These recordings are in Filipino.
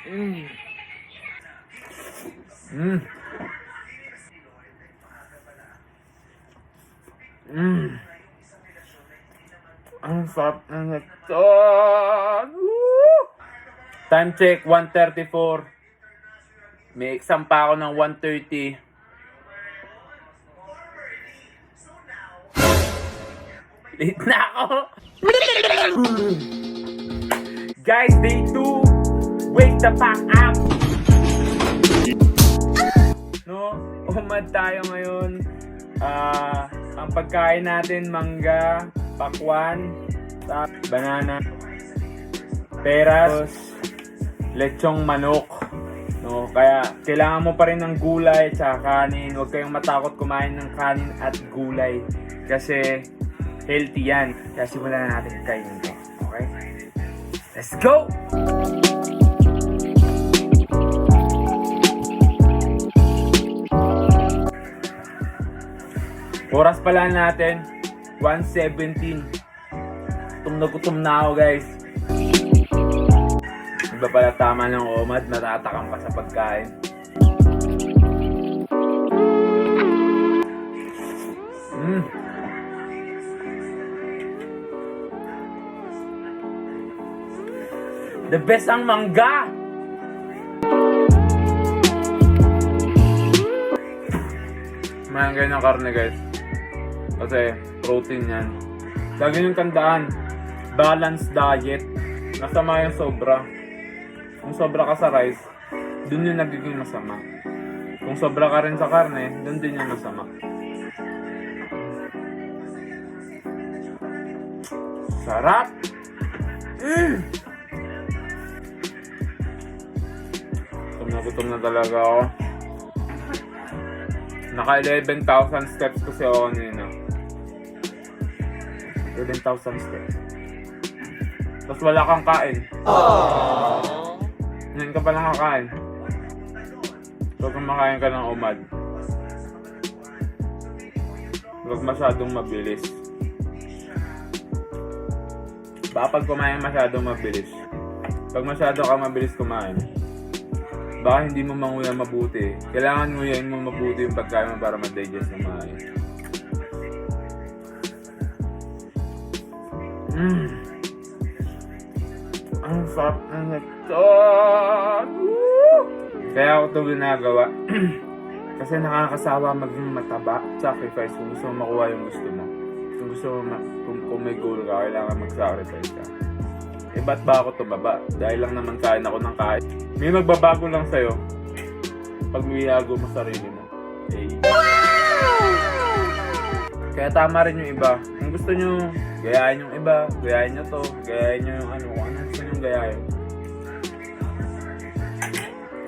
Mm. Mm. Mm. Ang sarap ng ito. Woo! Time check, 1:34. May exam pa ako ng 1:30. Late na ako. Guys, day 2. Wake the fuck up. No, umad tayo ngayon. Ang pagkain natin, mangga, pakwan, banana, peras, lechong manok. No, kaya kailangan mo pa rin ng gulay at kanin. Huwag kayong matakot kumain ng kanin at gulay kasi healthy yan. Kaya simulan na natin kainin ko. Okay? Let's go! Oras pala natin 1:17. Gutom na ako, guys. Iba pala tama ng omad, natatakam ka sa pagkain. The best ang mangga! Kumain kayo ng karne, guys. Kasi protein yan. Lagi niyong tandaan, balanced diet. Masama yung sobra. Kung sobra ka sa rice, dun yung nagiging masama. Kung sobra ka rin sa karne, dun din yung masama. Sarap! Gutom na talaga ako. Naka 11,000 steps kasi ako kanina. 11,000 steps. Tapos wala kang kain. Ngayon ka pa lang kakain. Huwag kang makain ka ng umad. Huwag masyadong mabilis. Baka pag kumain masyadong mabilis. Pag masyado ka mabilis kumain, baka hindi mo manguya mabuti. Kailangan nguyain mo mabuti yung pagkain mo para ma-digest ng maayos. Ang sarap ng ito. Kaya ako ito ginagawa. Kasi nakakasawa maging mataba. Sacrifice kung gusto mo makuha yung gusto mo. Kung gusto mo, kung may goal ka, kailangan mag-sacrifice ka. Eh ba't ba ako tumaba? Dahil lang naman kain ako ng kain. May magbabago lang sa'yo pag miyago mo sarili mo. Eh. Kaya tama rin yung iba. Kung gusto nyo gayahin yung iba, gayahin nyo to, gayahin nyo yung ano, kung ano gusto nyo gayahin.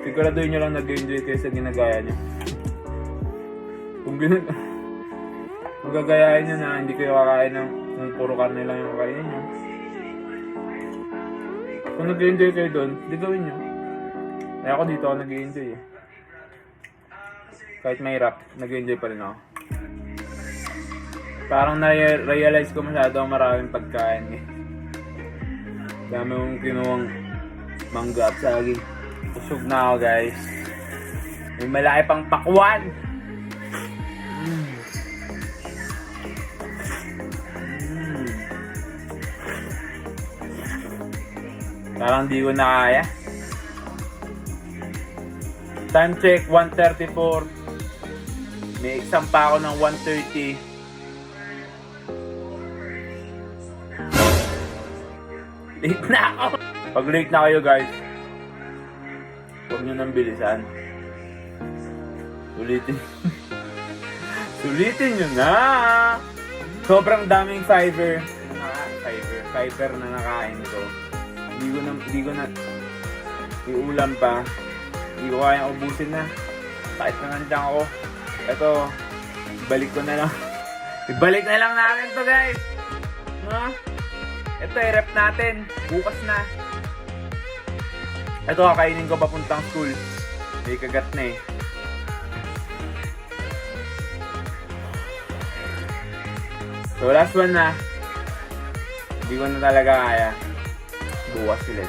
Siguraduhin nyo lang nag-enjoy kayo sa ginagaya nyo. Kung gagayahin nyo na hindi kayo kakain ng kung puro karne lang yung kainin nyo. Kung nag-enjoy kayo doon, di gawin nyo. Eh ako dito ako nag-enjoy eh. Kahit mahirap, nag-enjoy pa rin ako. Parang na-realize ko masyado maraming pagkain eh. Dami kong kinuwang mangga at saging. Usog na ako, guys. May malaki pang pakwan. Parang di ko na kaya. Time check, 1:34. May exam pa ako ng 1:30. Late na ako. Pag late na kayo, guys, huwag nyo nang bilisan. Sulitin nyo na. Sobrang daming fiber na nakain ko. Hindi ko na iulam pa. Hindi ko kayang ubusin na. Kahit na nandiyan ako. Ito, ibalik ko na lang. Ibalik na lang natin to, guys. No? Ito, i-rep natin. Bukas na. Ito, kakainin ko papuntang school. May kagat na eh. So, last one na. Hindi ko na talaga kaya. Bukas ulit.